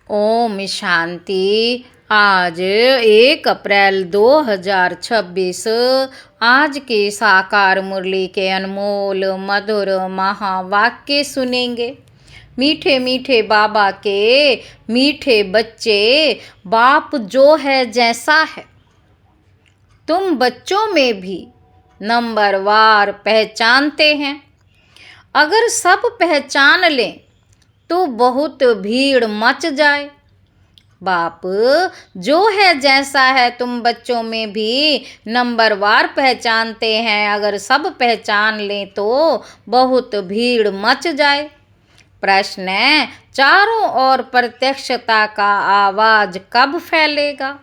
ओम शांति। आज 1 अप्रैल 2026 आज के साकार मुरली के अनमोल मधुर महावाक्य सुनेंगे। मीठे मीठे बाबा के मीठे बच्चे, बाप जो है जैसा है, तुम बच्चों में भी नंबरवार पहचानते हैं। अगर सब पहचान लें तो बहुत भीड़ मच जाए। बाप जो है जैसा है, तुम बच्चों में भी नंबरवार पहचानते हैं। अगर सब पहचान लें तो बहुत भीड़ मच जाए। प्रश्न है, चारों ओर प्रत्यक्षता का आवाज कब फैलेगा?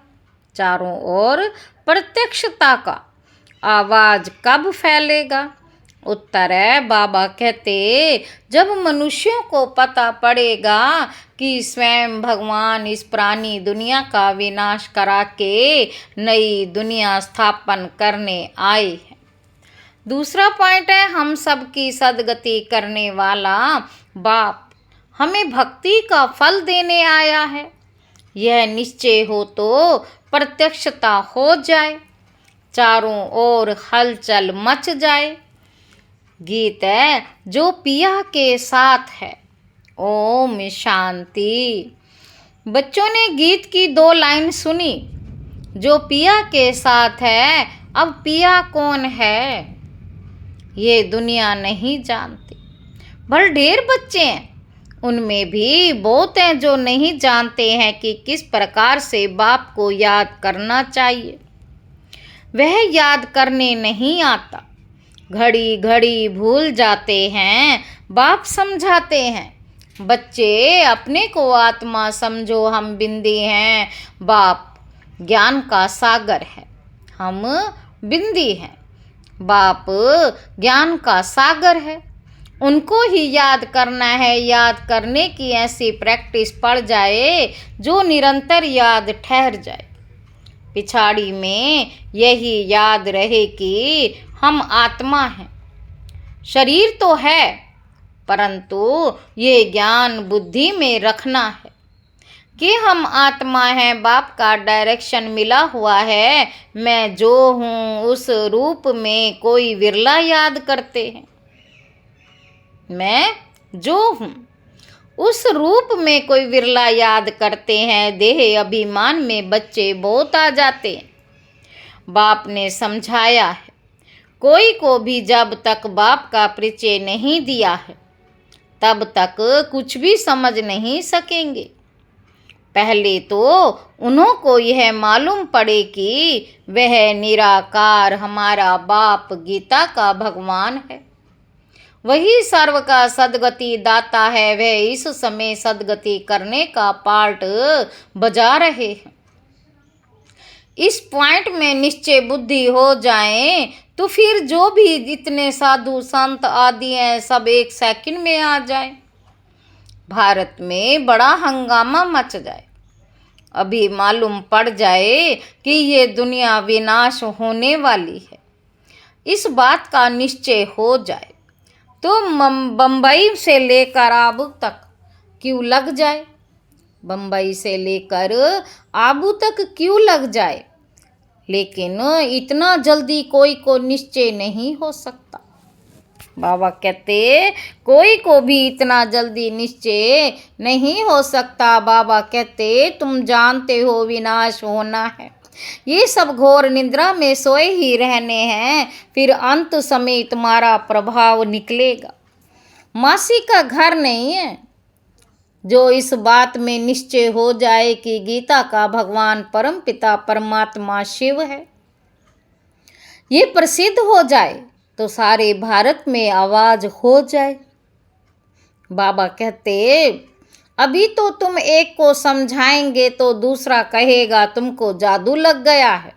चारों ओर प्रत्यक्षता का आवाज कब फैलेगा? उत्तर है, बाबा कहते, जब मनुष्यों को पता पड़ेगा कि स्वयं भगवान इस पुरानी दुनिया का विनाश करा के नई दुनिया स्थापन करने आए हैं। दूसरा पॉइंट है, हम सबकी सदगति करने वाला बाप हमें भक्ति का फल देने आया है। यह निश्चय हो तो प्रत्यक्षता हो जाए, चारों ओर हलचल मच जाए। गीत है, जो पिया के साथ है। ओम शांति। बच्चों ने गीत की 2 लाइन सुनी। जो पिया के साथ है, अब पिया कौन है ये दुनिया नहीं जानती। भले ढेर बच्चे हैं, उनमें भी बहुत हैं जो नहीं जानते हैं कि किस प्रकार से बाप को याद करना चाहिए। वह याद करने नहीं आता, घड़ी घड़ी भूल जाते हैं। बाप समझाते हैं, बच्चे अपने को आत्मा समझो, हम बिंदी हैं। बाप ज्ञान का सागर है, हम बिंदी हैं। बाप ज्ञान का सागर है, उनको ही याद करना है। याद करने की ऐसी प्रैक्टिस पड़ जाए जो निरंतर याद ठहर जाए। पिछाड़ी में यही याद रहे कि हम आत्मा हैं। शरीर तो है, परंतु ये ज्ञान बुद्धि में रखना है कि हम आत्मा हैं। बाप का डायरेक्शन मिला हुआ है, मैं जो हूँ उस रूप में कोई विरला याद करते हैं। मैं जो हूँ उस रूप में कोई विरला याद करते हैं। देह अभिमान में बच्चे बहुत आ जाते हैं। बाप ने समझाया है, कोई को भी जब तक बाप का परिचय नहीं दिया है तब तक कुछ भी समझ नहीं सकेंगे। पहले तो उन्हों को यह मालूम पड़े कि वह निराकार हमारा बाप गीता का भगवान है। वही सर्व का सदगति दाता है। वह इस समय सदगति करने का पार्ट बजा रहे हैं। इस पॉइंट में निश्चय बुद्धि हो जाए तो फिर जो भी इतने साधु संत आदि हैं, सब 1 सेकंड में आ जाए। भारत में बड़ा हंगामा मच जाए। अभी मालूम पड़ जाए कि ये दुनिया विनाश होने वाली है, इस बात का निश्चय हो जाए तो बम्बई से लेकर आबू तक क्यों लग जाए। बम्बई से लेकर आबू तक क्यों लग जाए, लेकिन इतना जल्दी कोई को निश्चय नहीं हो सकता। बाबा कहते, कोई को भी इतना जल्दी निश्चय नहीं हो सकता। बाबा कहते, तुम जानते हो विनाश होना है, ये सब घोर निद्रा में सोए ही रहने हैं, फिर अंत समय तुम्हारा प्रभाव निकलेगा। मासी का घर नहीं है जो इस बात में निश्चय हो जाए कि गीता का भगवान परम पिता परमात्मा शिव है। ये प्रसिद्ध हो जाए तो सारे भारत में आवाज हो जाए। बाबा कहते, अभी तो तुम एक को समझाएंगे तो दूसरा कहेगा तुमको जादू लग गया है।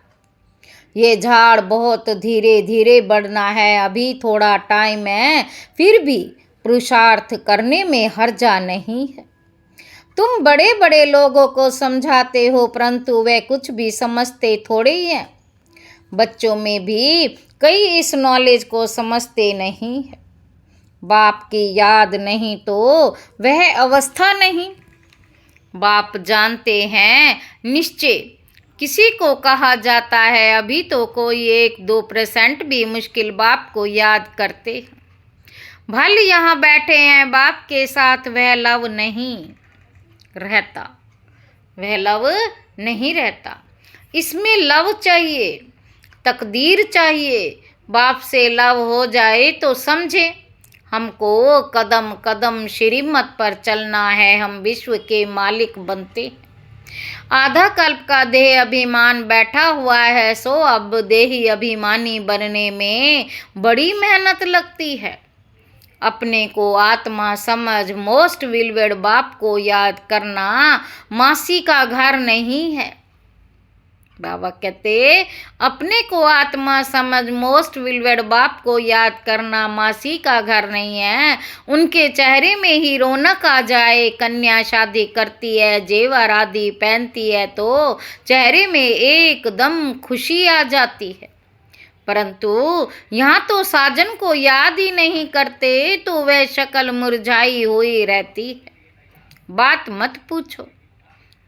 ये झाड़ बहुत धीरे धीरे बढ़ना है, अभी थोड़ा टाइम है, फिर भी पुरुषार्थ करने में हर्जा नहीं है। तुम बड़े बड़े लोगों को समझाते हो, परंतु वे कुछ भी समझते थोड़े ही हैं। बच्चों में भी कई इस नॉलेज को समझते नहीं है। बाप की याद नहीं तो वह अवस्था नहीं। बाप जानते हैं निश्चय किसी को कहा जाता है, अभी तो कोई 1-2% भी मुश्किल बाप को याद करते हैं। भल यहाँ बैठे हैं बाप के साथ, वह लव नहीं रहता, वह लव नहीं रहता। इसमें लव चाहिए, तकदीर चाहिए। बाप से लव हो जाए तो समझे हमको कदम कदम श्रीमत पर चलना है, हम विश्व के मालिक बनते हैं। आधा कल्प का देह अभिमान बैठा हुआ है, सो अब देही अभिमानी बनने में बड़ी मेहनत लगती है। अपने को आत्मा समझ मोस्ट विलवेड बाप को याद करना मासी का घर नहीं है। बाबा कहते अपने को आत्मा समझ मोस्ट विलवेड बाप को याद करना मासी का घर नहीं है। उनके चेहरे में ही रौनक आ जाए, कन्या शादी करती है, जेवर आदि पहनती है तो चेहरे में एकदम खुशी आ जाती है। परंतु यहाँ तो साजन को याद ही नहीं करते तो वह शक्ल मुरझाई हुई रहती है। बात मत पूछो,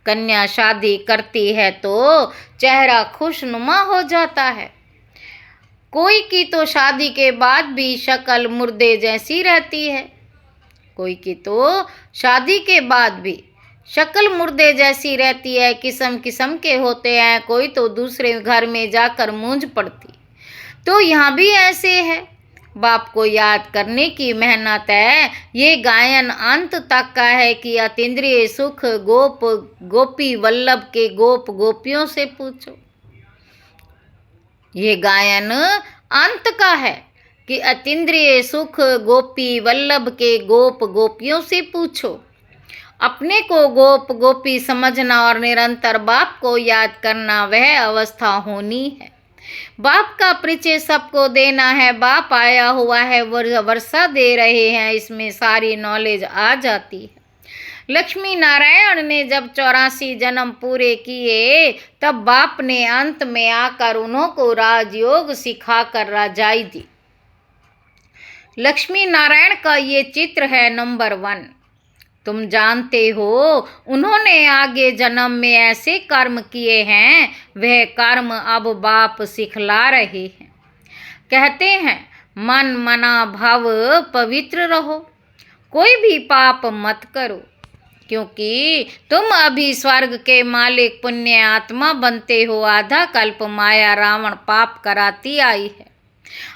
कन्या शादी करती है तो चेहरा खुशनुमा हो जाता है। कोई की तो शादी के बाद भी शक्ल मुर्दे जैसी रहती है, कोई की तो शादी के बाद भी शक्ल मुर्दे जैसी रहती है। किस्म किस्म के होते हैं, कोई तो दूसरे घर में जाकर मूंझ पड़ती। तो यहाँ भी ऐसे है, बाप को याद करने की मेहनत है। ये गायन अंत तक का है कि अतीन्द्रिय सुख गोप गोपी वल्लभ के गोप गोपियों से पूछो। ये गायन अंत का है कि अतीन्द्रिय सुख गोपी वल्लभ के गोप गोपियों से पूछो। अपने को गोप गोपी समझना और निरंतर बाप को याद करना वह अवस्था होनी है। बाप का परिचय सबको देना है। बाप आया हुआ है, वर्षा दे रहे हैं, इसमें सारी नॉलेज आ जाती है। लक्ष्मी नारायण ने जब 84 जन्म पूरे किए तब बाप ने अंत में आकर उन्हों को राजयोग सिखाकर राजाई दी। लक्ष्मी नारायण का ये चित्र है नंबर 1। तुम जानते हो उन्होंने आगे जन्म में ऐसे कर्म किए हैं, वह कर्म अब बाप सिखला रहे हैं। कहते हैं मन मना भाव पवित्र रहो, कोई भी पाप मत करो, क्योंकि तुम अभी स्वर्ग के मालिक पुण्य आत्मा बनते हो। आधा कल्प माया रावण पाप कराती आई है।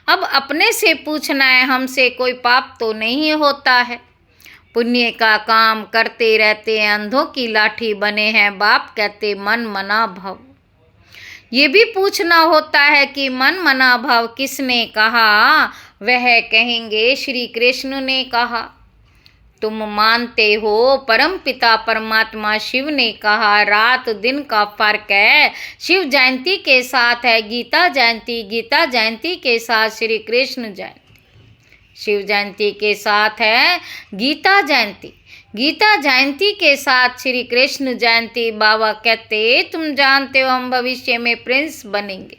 अब अपने से पूछना है, हमसे कोई पाप तो नहीं होता है। पुण्य का काम करते रहते हैं, अंधों की लाठी बने हैं। बाप कहते मन मना भव। ये भी पूछना होता है कि मन मना भव किसने कहा? वह कहेंगे श्री कृष्ण ने कहा। तुम मानते हो परम पिता परमात्मा शिव ने कहा। रात दिन का फर्क है, शिव जयंती के साथ है गीता जयंती, गीता जयंती के साथ श्री कृष्ण जयंती, शिव जयंती के साथ है गीता जयंती, गीता जयंती के साथ श्री कृष्ण जयंती। बाबा कहते तुम जानते हो हम भविष्य में प्रिंस बनेंगे।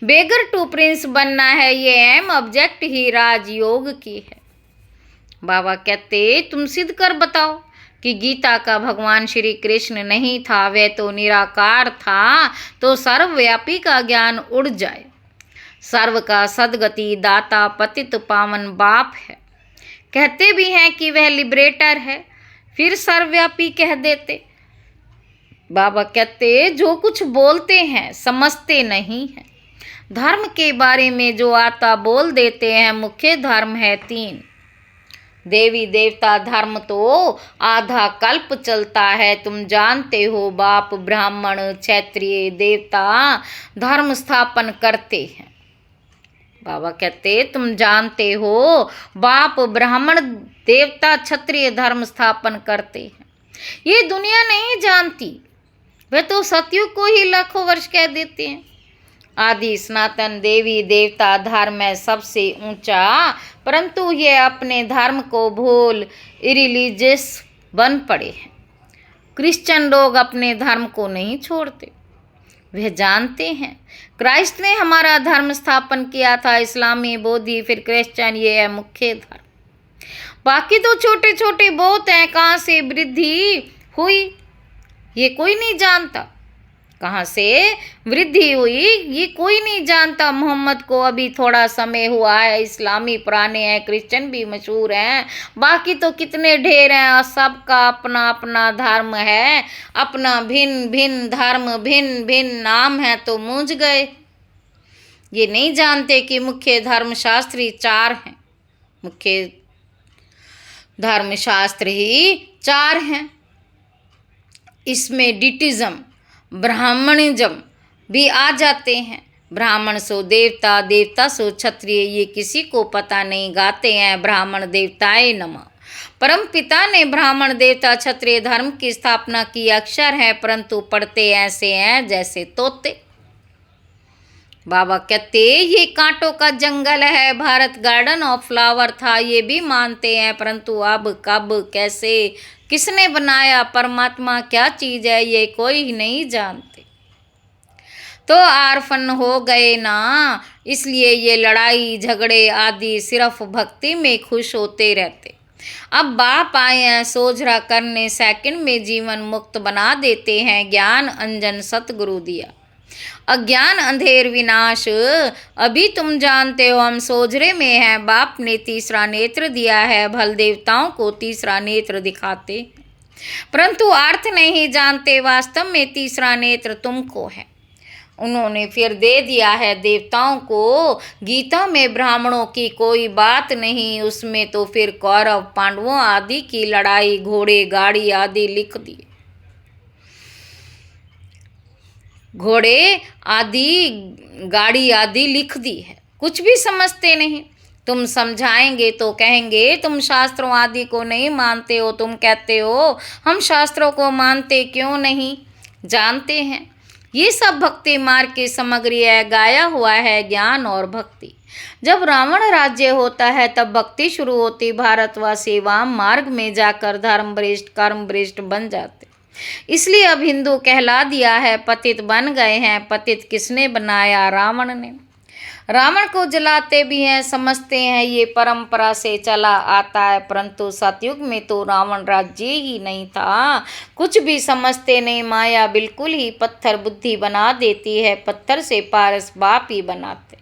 बेगर टू प्रिंस बनना है, ये एम ऑब्जेक्ट ही राजयोग की है। बाबा कहते तुम सिद्ध कर बताओ कि गीता का भगवान श्री कृष्ण नहीं था, वह तो निराकार था, तो सर्वव्यापी का ज्ञान उड़ जाए। सर्व का सदगति दाता पतित पावन बाप है। कहते भी हैं कि वह लिबरेटर है, फिर सर्वव्यापी कह देते। बाबा कहते जो कुछ बोलते हैं समझते नहीं हैं। धर्म के बारे में जो आता बोल देते हैं। मुख्य धर्म है 3। देवी देवता धर्म तो आधा कल्प चलता है, तुम जानते हो। बाप ब्राह्मण क्षत्रिय देवता धर्म स्थापन करते हैं। बाबा कहते तुम जानते हो बाप ब्राह्मण देवता क्षत्रिय धर्म स्थापन करते हैं। ये दुनिया नहीं जानती, वे तो सतयुग को ही लाखों वर्ष कह देते हैं। आदि सनातन देवी देवता धर्म है सबसे ऊंचा, परंतु ये अपने धर्म को भूल इरिलीजियस बन पड़े हैं। क्रिश्चियन लोग अपने धर्म को नहीं छोड़ते, वह जानते हैं क्राइस्ट ने हमारा धर्म स्थापन किया था। इस्लामी, बौद्धी, फिर क्रिश्चियन, ये है मुख्य धर्म। बाकी तो छोटे छोटे बहुत हैं, कहाँ से वृद्धि हुई ये कोई नहीं जानता। कहाँ से वृद्धि हुई ये कोई नहीं जानता। मोहम्मद को अभी थोड़ा समय हुआ है, इस्लामी पुराने हैं, क्रिश्चियन भी मशहूर हैं, बाकी तो कितने ढेर हैं और सबका अपना अपना धर्म है, अपना भिन्न भिन्न धर्म, भिन्न भिन्न नाम है, तो मूंझ गए। ये नहीं जानते कि मुख्य धर्मशास्त्री 4 हैं, मुख्य धर्मशास्त्र ही 4 हैं। इसमें डिटिज्म, ब्राह्मणिज्म भी आ जाते हैं। ब्राह्मण सो देवता, देवता सो क्षत्रिय, ये किसी को पता नहीं। गाते हैं ब्राह्मण देवताए नमः। परम पिता ने ब्राह्मण देवता क्षत्रिय धर्म की स्थापना की। अक्षर है परंतु पढ़ते ऐसे हैं जैसे तोते। बाबा कहते ये कांटों का जंगल है, भारत गार्डन ऑफ फ्लावर था, ये भी मानते हैं, परंतु अब कब कैसे किसने बनाया, परमात्मा क्या चीज है, ये कोई नहीं जानते। तो आरफन हो गए ना, इसलिए ये लड़ाई झगड़े आदि सिर्फ भक्ति में खुश होते रहते। अब बाप आए हैं सोझरा करने, सेकंड में जीवन मुक्त बना देते हैं। ज्ञान अंजन सतगुरु दिया, अज्ञान अंधेर विनाश। अभी तुम जानते हो हम सोझरे में हैं, बाप ने तीसरा नेत्र दिया है, भल देवताओं को तीसरा नेत्र दिखाते, परंतु अर्थ नहीं जानते। वास्तव में तीसरा नेत्र तुमको है, उन्होंने फिर दे दिया है देवताओं को। गीता में ब्राह्मणों की कोई बात नहीं, उसमें तो फिर कौरव पांडवों आदि की लड़ाई, घोड़े गाड़ी आदि लिख दिए। घोड़े आदि गाड़ी आदि लिख दी है, कुछ भी समझते नहीं। तुम समझाएंगे तो कहेंगे तुम शास्त्रों आदि को नहीं मानते हो। तुम कहते हो हम शास्त्रों को मानते क्यों नहीं, जानते हैं ये सब भक्ति मार्ग की सामग्री है, गाया हुआ है ज्ञान और भक्ति। जब रावण राज्य होता है तब भक्ति शुरू होती। भारतवासी वाम मार्ग में जाकर धर्म भ्रष्ट कर्म भ्रष्ट बन जाते, इसलिए अब हिंदू कहला दिया है, पतित बन गए हैं। पतित किसने बनाया, रावण ने। रावण को जलाते भी हैं, समझते हैं ये परंपरा से चला आता है, परंतु सतयुग में तो रावण राज्य ही नहीं था। कुछ भी समझते नहीं, माया बिल्कुल ही पत्थर बुद्धि बना देती है, पत्थर से पारस बाप ही बनाते।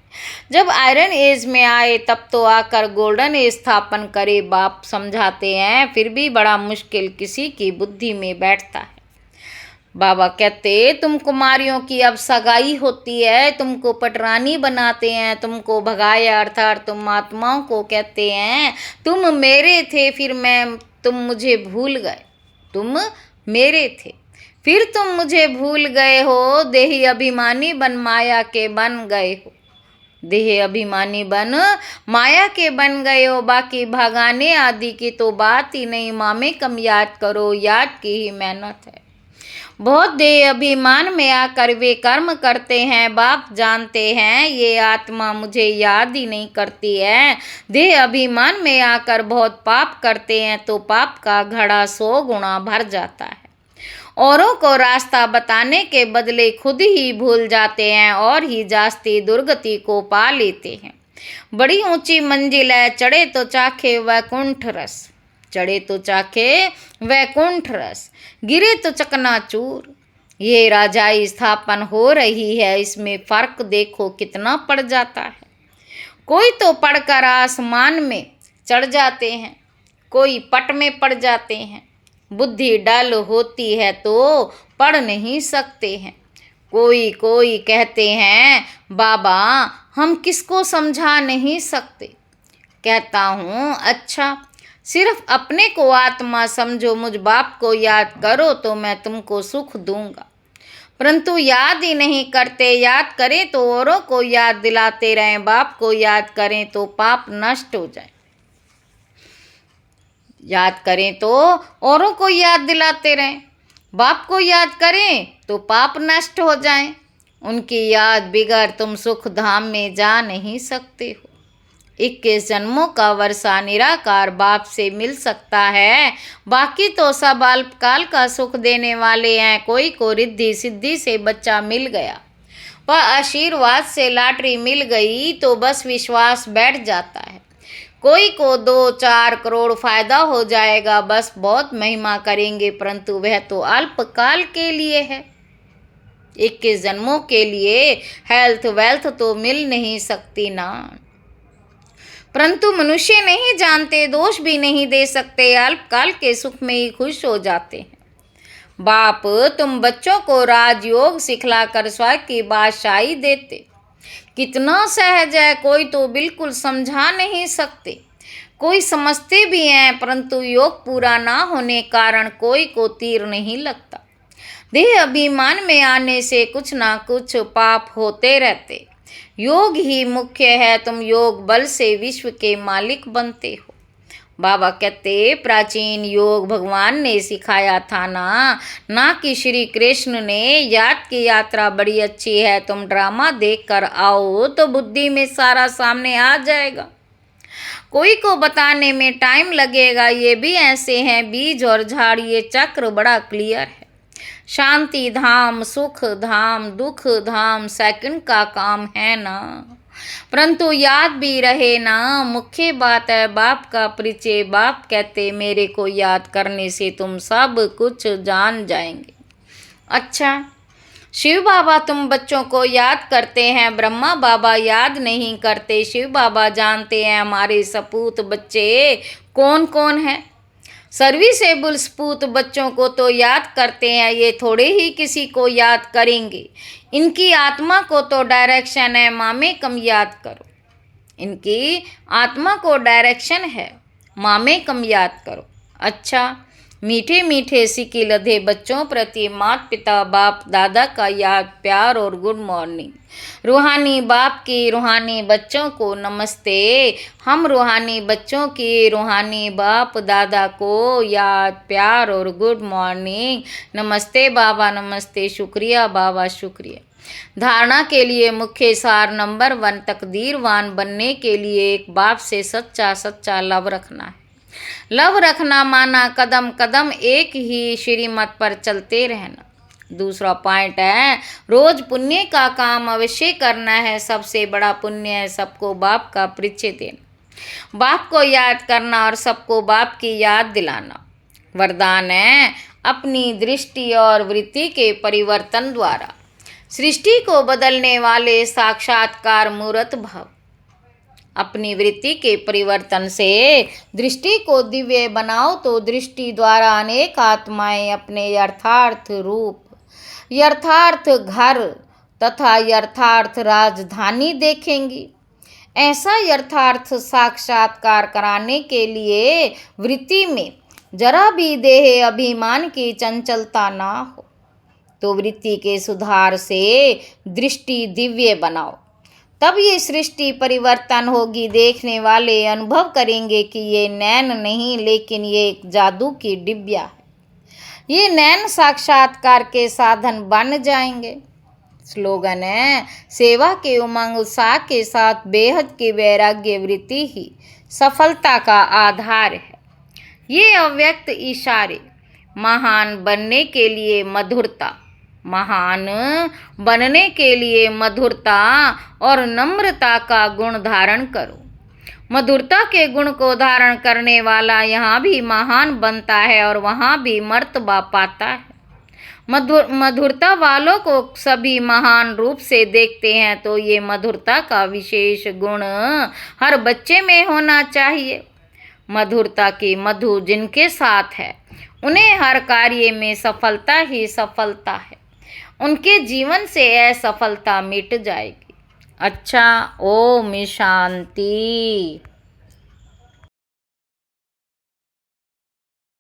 जब आयरन एज में आए तब तो आकर गोल्डन एज स्थापन करे, बाप समझाते हैं, फिर भी बड़ा मुश्किल किसी की बुद्धि में बैठता है। बाबा कहते तुम कुमारियों की अब सगाई होती है, तुमको पटरानी बनाते हैं, तुमको भगाया, अर्थात तुम आत्माओं को कहते हैं तुम मेरे थे, फिर तुम मुझे भूल गए, तुम मेरे थे फिर तुम मुझे भूल गए हो। देही अभिमानी बन माया के बन गए हो, देह अभिमानी बन माया के बन गए हो। बाकी भगाने आदि की तो बात ही नहीं, मामे कम याद करो, याद की ही मेहनत है। बहुत देह अभिमान में आकर वे कर्म करते हैं, बाप जानते हैं ये आत्मा मुझे याद ही नहीं करती है। देह अभिमान में आकर बहुत पाप करते हैं तो पाप का घड़ा 100 गुना भर जाता है। औरों को रास्ता बताने के बदले खुद ही भूल जाते हैं और ही जास्ती दुर्गति को पा लेते हैं। बड़ी ऊंची मंजिल है, चढ़े तो चाखे वैकुंठ रस, चढ़े तो चाखे वैकुंठ रस, गिरे तो चकनाचूर। ये राजाई स्थापन हो रही है, इसमें फर्क देखो कितना पड़ जाता है। कोई तो पढ़कर आसमान में चढ़ जाते हैं, कोई पट में पड़ जाते हैं। बुद्धि डल होती है तो पढ़ नहीं सकते हैं। कोई कोई कहते हैं बाबा हम किसको समझा नहीं सकते। कहता हूँ अच्छा, सिर्फ अपने को आत्मा समझो, मुझ बाप को याद करो तो मैं तुमको सुख दूंगा। परंतु याद ही नहीं करते, याद करें तो औरों को याद दिलाते रहें, बाप को याद करें तो पाप नष्ट हो जाए। याद करें तो औरों को याद दिलाते रहें, बाप को याद करें तो पाप नष्ट हो जाएं। उनकी याद बिगड़ तुम सुख धाम में जा नहीं सकते हो। 21 जन्मों का वर्षा निराकार बाप से मिल सकता है, बाकी तो सब अल्पकाल का सुख देने वाले हैं। कोई को रिद्धि सिद्धि से बच्चा मिल गया, वह आशीर्वाद से लॉटरी मिल गई तो बस विश्वास बैठ जाता है। कोई को 2-4 करोड़ फायदा हो जाएगा, बस बहुत महिमा करेंगे, परंतु वह तो अल्पकाल के लिए है। 21 जन्मों के लिए हेल्थ वेल्थ तो मिल नहीं सकती ना। परंतु मनुष्य नहीं जानते, दोष भी नहीं दे सकते, अल्पकाल के सुख में ही खुश हो जाते हैं। बाप तुम बच्चों को राजयोग सिखलाकर स्वर्ग की बादशाही देते, कितना सहज है, कोई तो बिल्कुल समझा नहीं सकते। कोई समझते भी हैं, परंतु योग पूरा ना होने कारण कोई को तीर नहीं लगता। देह अभिमान में आने से कुछ ना कुछ पाप होते रहते। योग ही मुख्य है, तुम योग बल से विश्व के मालिक बनते हो। बाबा कहते प्राचीन योग भगवान ने सिखाया था ना कि श्री कृष्ण ने। याद की यात्रा बड़ी अच्छी है, तुम ड्रामा देख कर आओ तो बुद्धि में सारा सामने आ जाएगा। कोई को बताने में टाइम लगेगा, ये भी ऐसे हैं बीज और झाड़, ये चक्र बड़ा क्लियर है। शांति धाम, सुख धाम, दुख धाम सेकंड का काम है ना, परंतु याद भी रहे ना। मुख्य बात है बाप का परिचय। बाप कहते मेरे को याद करने से तुम सब कुछ जान जाएंगे। अच्छा, शिव बाबा तुम बच्चों को याद करते हैं, ब्रह्मा बाबा याद नहीं करते। शिव बाबा जानते हैं हमारे सपूत बच्चे कौन कौन हैं। सर्विसेबल सपूत बच्चों को तो याद करते हैं, ये थोड़े ही किसी को याद करेंगे। इनकी आत्मा को तो डायरेक्शन है, मामे कम याद करो। इनकी आत्मा को डायरेक्शन है, मामे कम याद करो। अच्छा, मीठे मीठे सिक्के लधे बच्चों प्रति माता पिता बाप दादा का याद प्यार और गुड मॉर्निंग। रूहानी बाप की रूहानी बच्चों को नमस्ते। हम रूहानी बच्चों की रूहानी बाप दादा को याद प्यार और गुड मॉर्निंग। नमस्ते बाबा, नमस्ते, शुक्रिया बाबा, शुक्रिया। धारणा के लिए मुख्य सार नंबर 1, तकदीरवान बनने के लिए एक बाप से सच्चा सच्चा लव रखना है। लव रखना माना कदम कदम एक ही श्रीमत पर चलते रहना। दूसरा पॉइंट है रोज पुण्य का काम अवश्य करना है। सबसे बड़ा पुण्य है सबको बाप का परिचय देना, बाप को याद करना और सबको बाप की याद दिलाना। वरदान है अपनी दृष्टि और वृत्ति के परिवर्तन द्वारा सृष्टि को बदलने वाले साक्षात्कार मूर्त भव। अपनी वृत्ति के परिवर्तन से दृष्टि को दिव्य बनाओ तो दृष्टि द्वारा अनेक आत्माएं अपने यथार्थ रूप, यथार्थ घर तथा यथार्थ राजधानी देखेंगी। ऐसा यथार्थ साक्षात्कार कराने के लिए वृत्ति में जरा भी देह अभिमान की चंचलता ना हो, तो वृत्ति के सुधार से दृष्टि दिव्य बनाओ, तब ये सृष्टि परिवर्तन होगी। देखने वाले अनुभव करेंगे कि ये नैन नहीं लेकिन ये एक जादू की डिब्बिया है। ये नैन साक्षात्कार के साधन बन जाएंगे। स्लोगन है सेवा के उमंग उत्साह के साथ बेहद की वैराग्य वृत्ति ही सफलता का आधार है। ये अव्यक्त इशारे महान बनने के लिए मधुरता, महान बनने के लिए मधुरता और नम्रता का गुण धारण करो। मधुरता के गुण को धारण करने वाला यहाँ भी महान बनता है और वहाँ भी मर्तबा पाता है। मधुरता वालों को सभी महान रूप से देखते हैं, तो ये मधुरता का विशेष गुण हर बच्चे में होना चाहिए। मधुरता की मधु जिनके साथ है उन्हें हर कार्य में सफलता ही सफलता है, उनके जीवन से असफलता मिट जाएगी। अच्छा, ओम शांति।